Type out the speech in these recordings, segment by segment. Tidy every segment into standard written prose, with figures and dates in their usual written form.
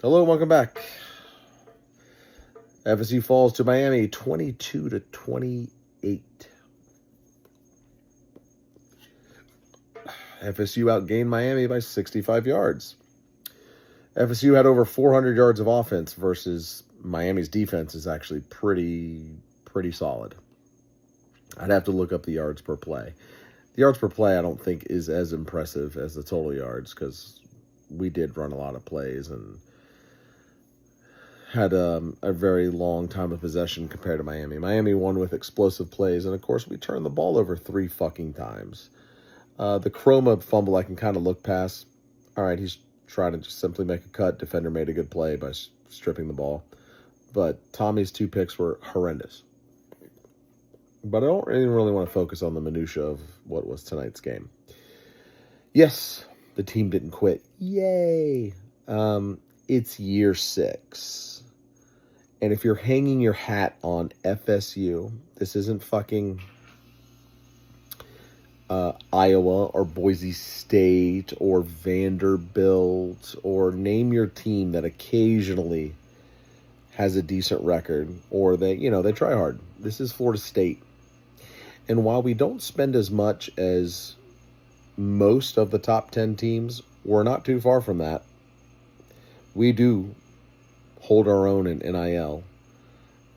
Hello, welcome back. FSU falls to Miami 22-28. FSU outgained Miami by 65 yards. FSU had over 400 yards of offense versus Miami's defense is actually pretty solid. I'd have to look up the yards per play. The yards per play I don't think is as impressive as the total yards because we did run a lot of plays and had a very long time of possession compared to Miami. Miami won with explosive plays, and of course we turned the ball over 3 fucking times. The Chroma fumble I can kind of look past. All right, he's trying to just simply make a cut. Defender made a good play by stripping the ball. But Tommy's 2 picks were horrendous. But I don't really want to focus on the minutia of what was tonight's game. Yes, the team didn't quit. Yay! It's year 6. And if you're hanging your hat on FSU, this isn't fucking Iowa or Boise State or Vanderbilt or name your team that occasionally has a decent record or they try hard. This is Florida State. And while we don't spend as much as most of the top 10 teams, we're not too far from that. We do hold our own in NIL.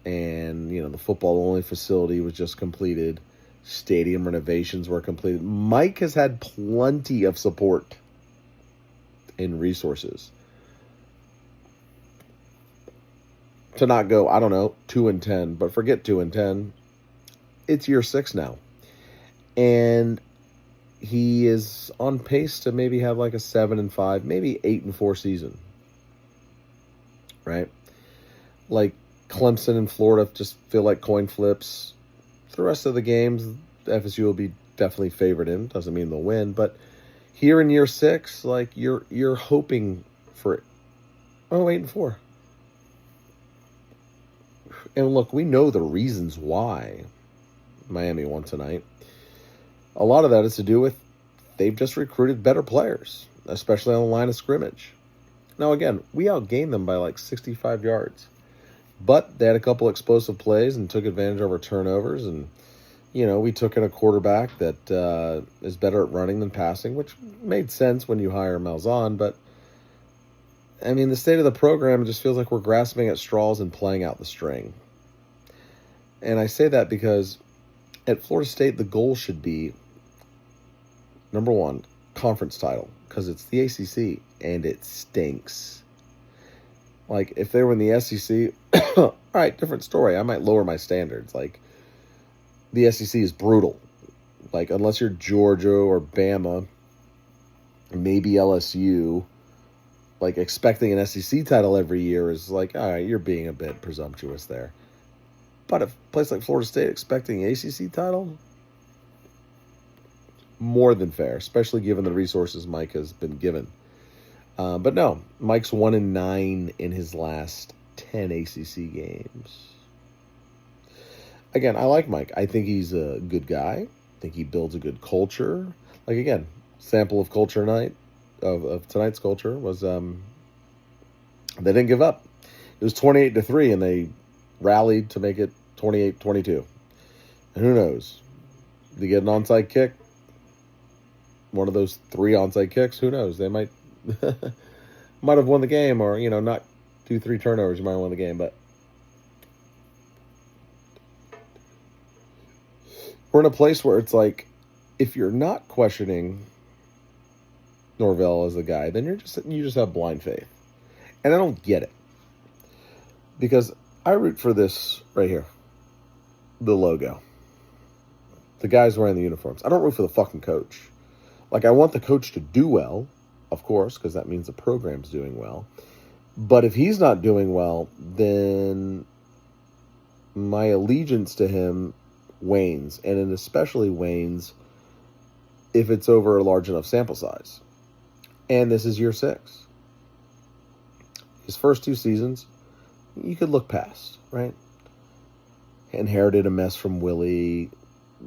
And, the football-only facility was just completed. Stadium renovations were completed. Mike has had plenty of support and resources to not go, 2-10, but forget 2-10. It's year 6 now. And he is on pace to maybe have like a 7-5, maybe 8-4 season. Right? Like Clemson and Florida just feel like coin flips. The rest of the games, FSU will be definitely favored in. Doesn't mean they'll win, but here in year 6, like you're hoping for 8-4. And look, we know the reasons why Miami won tonight. A lot of that is to do with they've just recruited better players, especially on the line of scrimmage. Now, again, we outgained them by like 65 yards. But they had a couple explosive plays and took advantage of our turnovers. And, we took in a quarterback that is better at running than passing, which made sense when you hire Malzahn. But, the state of the program just feels like we're grasping at straws and playing out the string. And I say that because at Florida State, the goal should be, number 1, conference title, because it's the ACC, and it stinks. Like, if they were in the SEC, all right, different story. I might lower my standards. Like, the SEC is brutal. Like, unless you're Georgia or Bama, maybe LSU, like, expecting an SEC title every year is like, all right, you're being a bit presumptuous there. But a place like Florida State expecting an ACC title, more than fair, especially given the resources Mike has been given. But no, Mike's 1-9 in his last 10 ACC games. Again, I like Mike. I think he's a good guy. I think he builds a good culture. Like, again, sample of culture night, of tonight's culture was they didn't give up. It was 28-3, and they rallied to make it 28-22. And who knows? They get an onside kick. One of those 3 onside kicks. Who knows? They might have won the game, or not 2-3 turnovers. You might have won the game, but we're in a place where it's like, if you're not questioning Norvell as the guy, then you just have blind faith, and I don't get it because I root for this right here, the logo, the guys wearing the uniforms. I don't root for the fucking coach. Like, I want the coach to do well, of course, because that means the program's doing well. But if he's not doing well, then my allegiance to him wanes. And it especially wanes if it's over a large enough sample size. And this is year 6. His first 2 seasons, you could look past, right? Inherited a mess from Willie,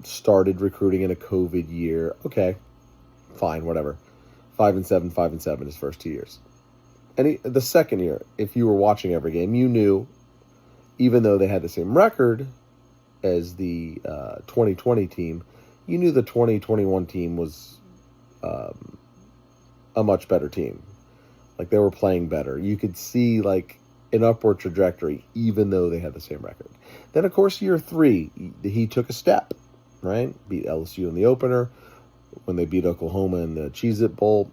started recruiting in a COVID year. Okay, fine, whatever. 5-7 his first 2 years. the second year, if you were watching every game, you knew, even though they had the same record as the 2020 team, you knew the 2021 team was a much better team. Like, they were playing better. You could see, like, an upward trajectory, even though they had the same record. Then, of course, year 3, he took a step, right? Beat LSU in the opener. When they beat Oklahoma in the Cheez-It Bowl,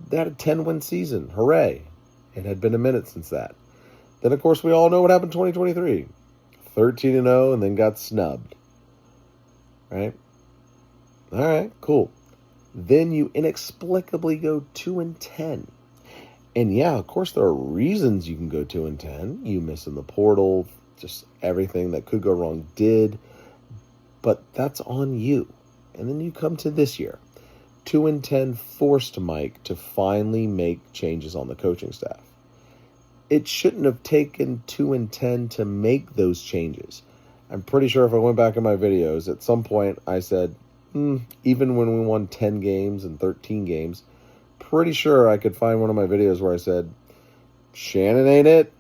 they had a 10-win season. Hooray. It had been a minute since that. Then, of course, we all know what happened in 2023. 13-0 and then got snubbed. Right? All right, cool. Then you inexplicably go 2-10. And yeah, of course, there are reasons you can go 2-10. You miss in the portal, just everything that could go wrong did. But that's on you. And then you come to this year. 2-10 forced Mike to finally make changes on the coaching staff. It shouldn't have taken 2-10 to make those changes. I'm pretty sure if I went back in my videos, at some point I said, even when we won 10 games and 13 games, pretty sure I could find one of my videos where I said, Shannon ain't it.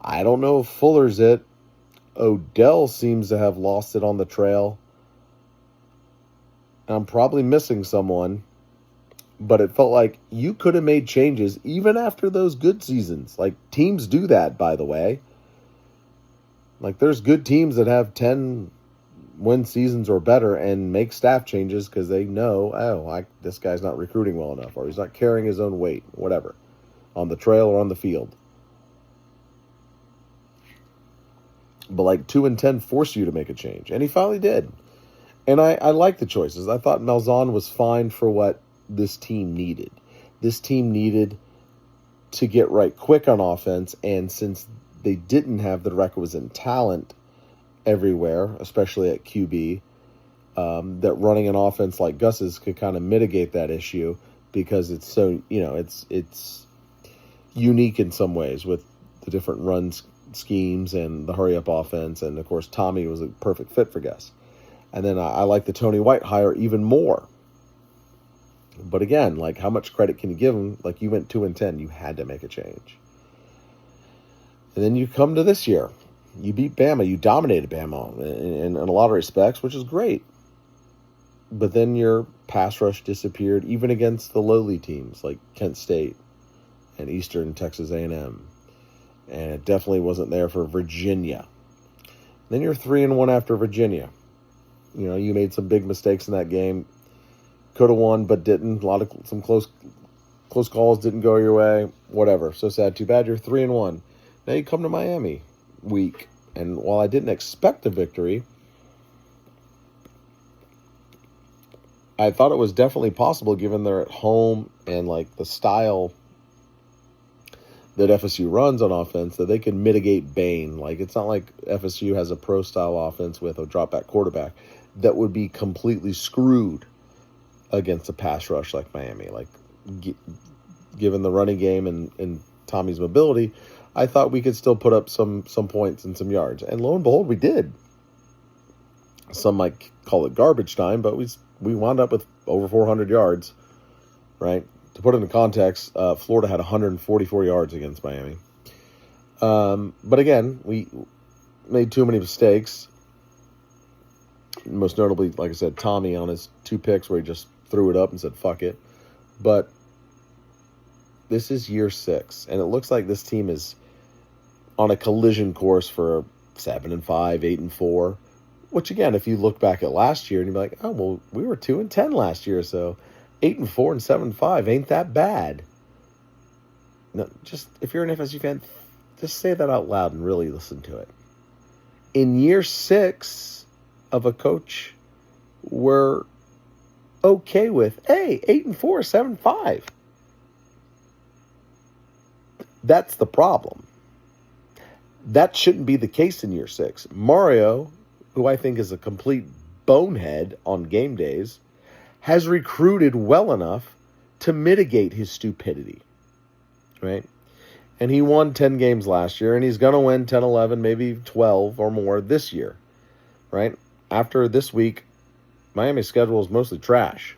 I don't know if Fuller's it. Odell seems to have lost it on the trail. I'm probably missing someone, but it felt like you could have made changes even after those good seasons. Like, teams do that, by the way. Like, there's good teams that have 10-win seasons or better and make staff changes because they know, this guy's not recruiting well enough, or he's not carrying his own weight, whatever, on the trail or on the field. But like 2-10 forced you to make a change, and he finally did. And I like the choices. I thought Malzahn was fine for what this team needed. This team needed to get right quick on offense, and since they didn't have the requisite talent everywhere, especially at QB, that running an offense like Gus's could kind of mitigate that issue because it's so, it's unique in some ways with the different run schemes and the hurry-up offense. And, of course, Tommy was a perfect fit for Gus. And then I like the Tony White hire even more. But again, like, how much credit can you give him? Like, you went 2-10. You had to make a change. And then you come to this year. You beat Bama. You dominated Bama in a lot of respects, which is great. But then your pass rush disappeared, even against the lowly teams like Kent State and Eastern Texas A&M. And it definitely wasn't there for Virginia. Then you're 3-1 after Virginia. You made some big mistakes in that game. Could have won, but didn't. Some close calls didn't go your way. Whatever. So sad. Too bad. You're 3-1. Now you come to Miami week, and while I didn't expect a victory, I thought it was definitely possible, given they're at home and like the style that FSU runs on offense, that they can mitigate Bane. Like, it's not like FSU has a pro-style offense with a drop-back quarterback that would be completely screwed against a pass rush like Miami. Like, given the running game and Tommy's mobility, I thought we could still put up some points and some yards. And lo and behold, we did. Some might call it garbage time, but we wound up with over 400 yards, right? To put it in context, Florida had 144 yards against Miami. But again, we made too many mistakes. Most notably, like I said, Tommy on his 2 picks where he just threw it up and said, fuck it. But this is year 6, and it looks like this team is on a collision course for 7-5, 8-4. Which, again, if you look back at last year and you'd be like, oh, well, we were 2-10 last year, so 8-4 and 7-5 ain't that bad. No, just, if you're an FSU fan, just say that out loud and really listen to it. In year 6 of a coach, we're okay with, hey, 8-4, 7-5. That's the problem. That shouldn't be the case in year 6. Mario, who I think is a complete bonehead on game days, has recruited well enough to mitigate his stupidity, right? And he won 10 games last year, and he's going to win 10, 11, maybe 12 or more this year, right? After this week, Miami's schedule is mostly trash.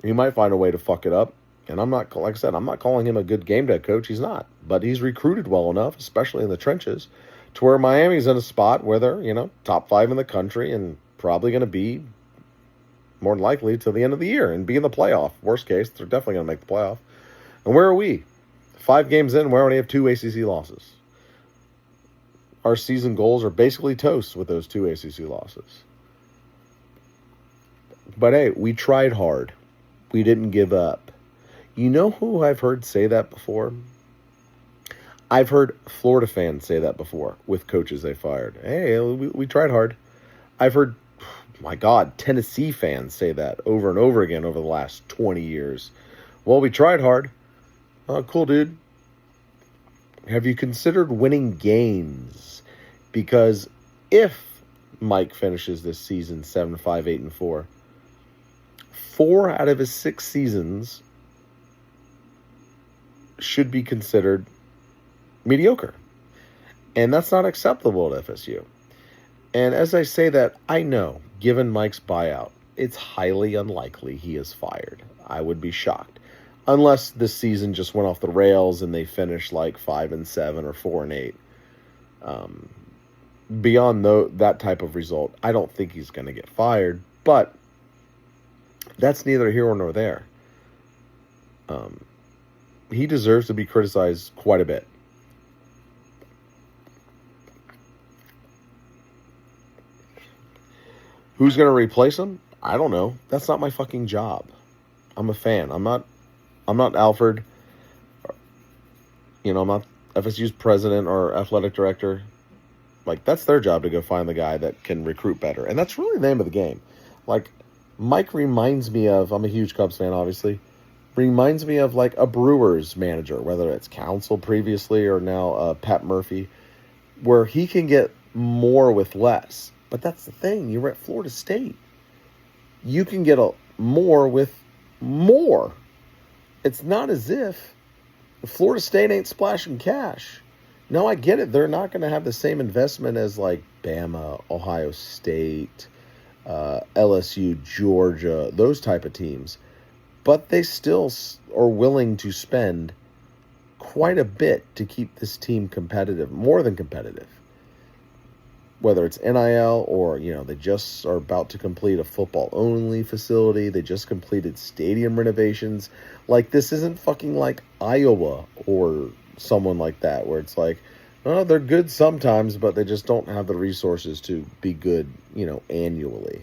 He might find a way to fuck it up. And I'm not, like I said, I'm not calling him a good game day coach. He's not. But he's recruited well enough, especially in the trenches, to where Miami's in a spot where they're, top 5 in the country and probably going to be more than likely to the end of the year and be in the playoff. Worst case, they're definitely going to make the playoff. And where are we? 5 games in, we already have 2 ACC losses. Our season goals are basically toast with those 2 ACC losses. But hey, we tried hard. We didn't give up. You know who I've heard say that before? I've heard Florida fans say that before with coaches they fired. Hey, we tried hard. I've heard, my God, Tennessee fans say that over and over again over the last 20 years. Well, we tried hard. Oh, cool, dude. Have you considered winning games? Because if Mike finishes this season 7-5, 8-4, 4 out of his 6 seasons should be considered mediocre. And that's not acceptable at FSU. And as I say that, I know, given Mike's buyout, it's highly unlikely he is fired. I would be shocked. Unless this season just went off the rails and they finished like 5-7 or 4-8. Beyond that type of result, I don't think he's going to get fired. But that's neither here nor there. He deserves to be criticized quite a bit. Who's going to replace him? I don't know. That's not my fucking job. I'm a fan. I'm not Alfred. I'm not FSU's president or athletic director. Like, that's their job to go find the guy that can recruit better. And that's really the name of the game. Like, Mike reminds me of, I'm a huge Cubs fan, obviously, reminds me of, like, a Brewers manager, whether it's Counsell previously or now Pat Murphy, where he can get more with less. But that's the thing. You're at Florida State. You can get more with more. It's not as if Florida State ain't splashing cash. No, I get it. They're not going to have the same investment as like Bama, Ohio State, LSU, Georgia, those type of teams. But they still are willing to spend quite a bit to keep this team competitive, more than competitive. Whether it's NIL or, they just are about to complete a football-only facility. They just completed stadium renovations. Like, this isn't fucking like Iowa or someone like that, where it's like, oh, they're good sometimes, but they just don't have the resources to be good, annually.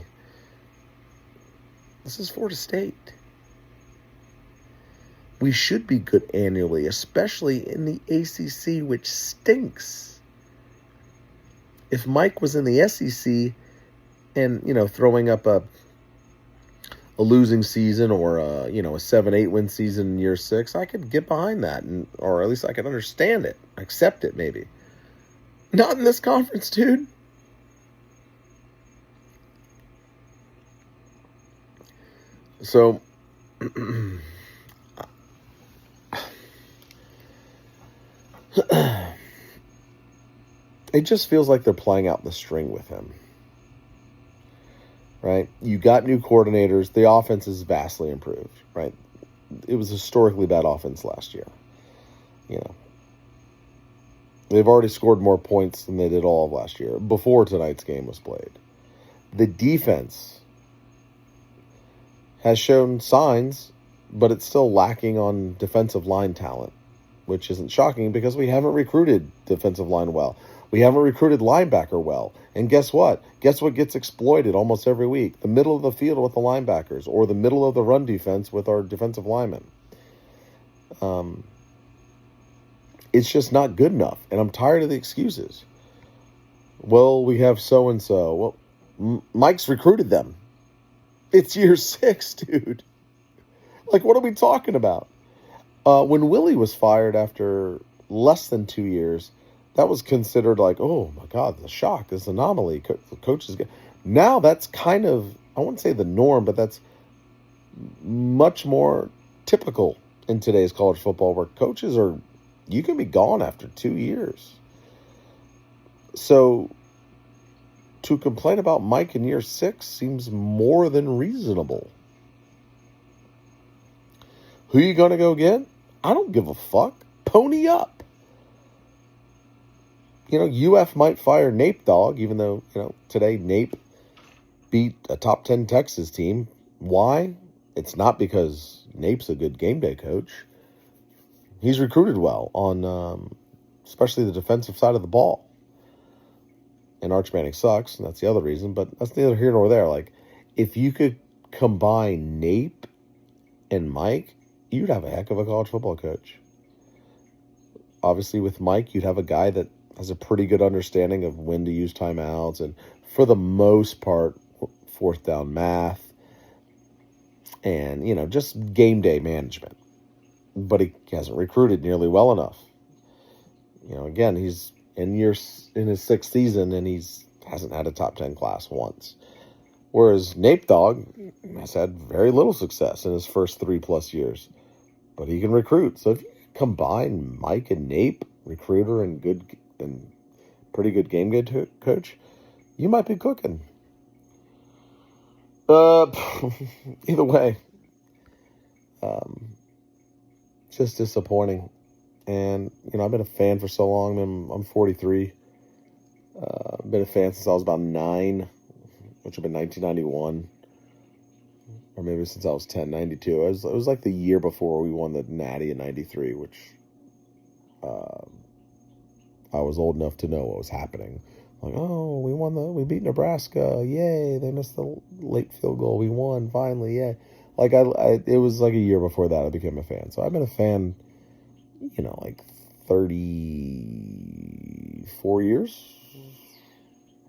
This is Florida State. We should be good annually, especially in the ACC, which stinks. If Mike was in the SEC and, throwing up a losing season or a 7-8 win season in year 6, I could get behind that, or at least I could understand it, accept it maybe. Not in this conference, dude. So, it just feels like they're playing out the string with him. Right? You got new coordinators. The offense is vastly improved, right? It was historically bad offense last year. They've already scored more points than they did all of last year before tonight's game was played. The defense has shown signs, but it's still lacking on defensive line talent, which isn't shocking because we haven't recruited defensive line well. We haven't recruited linebacker well. And guess what? Guess what gets exploited almost every week? The middle of the field with the linebackers or the middle of the run defense with our defensive linemen. It's just not good enough. And I'm tired of the excuses. Well, we have so-and-so. Well, Mike's recruited them. It's year 6, dude. Like, what are we talking about? When Willie was fired after less than 2 years, that was considered like, oh my God, the shock, this anomaly. The coach is good. Now that's kind of, I wouldn't say the norm, but that's much more typical in today's college football, where coaches you can be gone after 2 years. So to complain about Mike in year 6 seems more than reasonable. Who you going to go get? I don't give a fuck. Pony up. UF might fire Nape Dog, even though, today Nape beat a top 10 Texas team. Why? It's not because Nape's a good game day coach. He's recruited well on especially the defensive side of the ball. And Arch Manning sucks, and that's the other reason, but that's neither here nor there. Like, if you could combine Nape and Mike, you'd have a heck of a college football coach. Obviously, with Mike, you'd have a guy that has a pretty good understanding of when to use timeouts and, for the most part, fourth down math and, just game day management. But he hasn't recruited nearly well enough. Again, he's in his sixth season, and hasn't had a top 10 class once. Whereas Nape Dog has had very little success in his first 3+ years. But he can recruit. So if you combine Mike and Nape, recruiter and pretty good game day coach, you might be cooking. Either way, just disappointing. And, I've been a fan for so long. I'm 43. I've been a fan since I was about 9, which would have been 1991. Or maybe since I was 10, 92. It was like the year before we won the Natty in 93, which I was old enough to know what was happening. Like, oh, we beat Nebraska. Yay, they missed the late field goal. We won, finally, yay. Like, it was like a year before that I became a fan. So I've been a fan, like 34 years.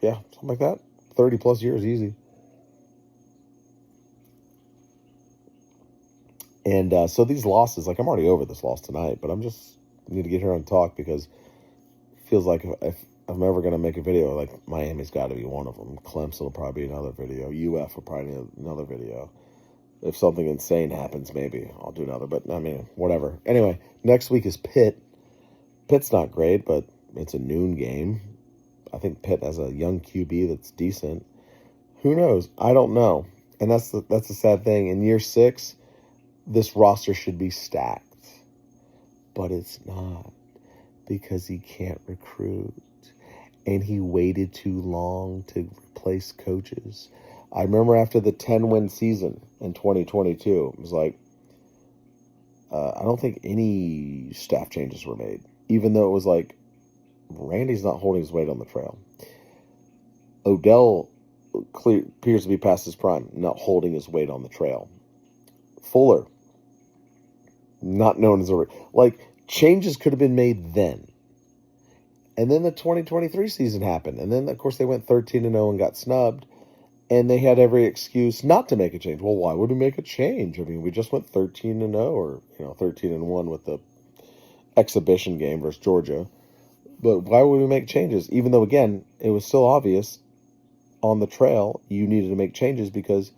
Yeah, something like that. 30+ years, easy. And so these losses, like, I'm already over this loss tonight, but need to get here and talk because it feels like if I'm ever going to make a video, like, Miami's got to be one of them. Clemson will probably be another video. UF will probably be another video. If something insane happens, maybe I'll do another. But, whatever. Anyway, next week is Pitt. Pitt's not great, but it's a noon game. I think Pitt has a young QB that's decent. Who knows? I don't know. And that's the sad thing. In year 6, this roster should be stacked. But it's not. Because he can't recruit. And he waited too long to replace coaches. I remember after the 10-win season in 2022, it was like, I don't think any staff changes were made. Even though it was like, Randy's not holding his weight on the trail. Odell appears to be past his prime, not holding his weight on the trail. Fuller, not known as a... Like, changes could have been made then. And then the 2023 season happened. And then, of course, they went 13-0 and got snubbed. And they had every excuse not to make a change. Well, why would we make a change? I mean, we just went 13-0 or, 13-1 with the exhibition game versus Georgia. But why would we make changes? Even though, again, it was still obvious on the trail you needed to make changes because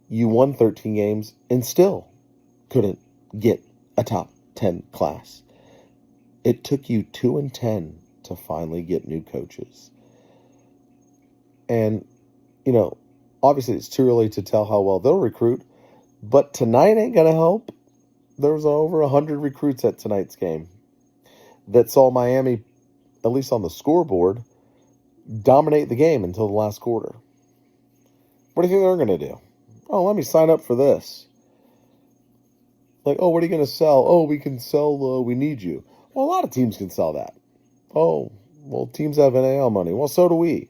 you won 13 games and still couldn't get a top 10 class. It took you 2-10 to finally get new coaches. And, obviously it's too early to tell how well they'll recruit, but tonight ain't going to help. There was over 100 recruits at tonight's game that saw Miami, at least on the scoreboard, dominate the game until the last quarter. What do you think they're going to do? Oh, let me sign up for this. Like, oh, what are you going to sell? Oh, we can sell, we need you. Well, a lot of teams can sell that. Oh, well, teams have NIL money. Well, so do we.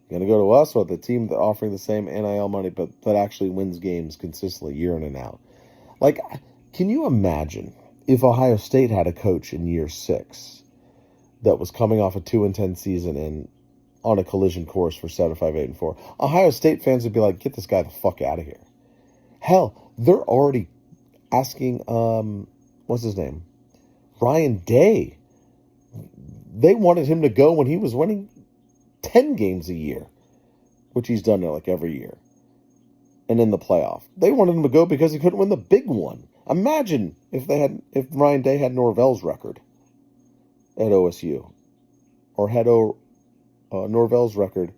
You're going to go to us or the team that offering the same NIL money but that actually wins games consistently year in and out? Like, can you imagine if Ohio State had a coach in year 6 that was coming off a 2-10 season and on a collision course for 7-5-8-4? Ohio State fans would be like, get this guy the fuck out of here. Hell, they're already asking, what's his name? Ryan Day. They wanted him to go when he was winning 10 games a year, which he's done like every year. And in the playoff. They wanted him to go because he couldn't win the big one. Imagine if Ryan Day had Norvell's record at OSU. Or had Norvell's record,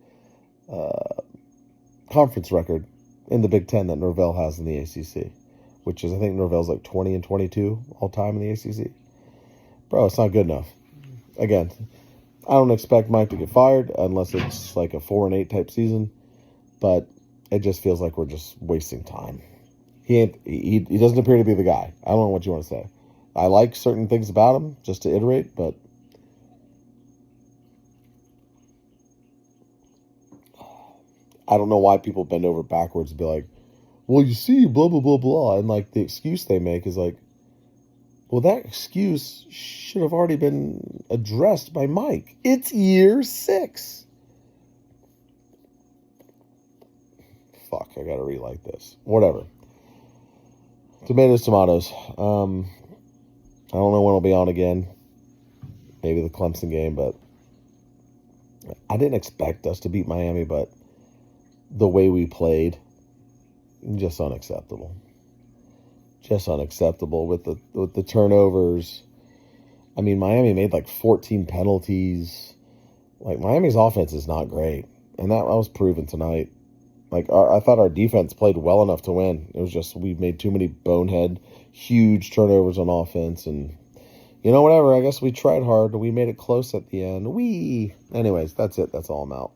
conference record in the Big Ten that Norvell has in the ACC. which is, I think Norvell's like 20-22 all time in the ACC. Bro, it's not good enough. Again, I don't expect Mike to get fired unless it's like a 4-8 type season, but it just feels like we're just wasting time. He doesn't appear to be the guy. I don't know what you want to say. I like certain things about him, just to iterate, but I don't know why people bend over backwards and be like, well, you see, blah, blah, blah, blah. And like the excuse they make is like, well, that excuse should have already been addressed by Mike. It's year 6. Fuck, I gotta relight this. Whatever. Tomatoes. I don't know when it'll be on again. Maybe the Clemson game, but I didn't expect us to beat Miami, but the way we played, just unacceptable. Just unacceptable with the turnovers. I mean, Miami made like 14 penalties. Like, Miami's offense is not great, and that was proven tonight. Like, I thought our defense played well enough to win. It was just we made too many bonehead, huge turnovers on offense, and whatever. I guess we tried hard. We made it close at the end. Anyways, that's it. That's all I'm out.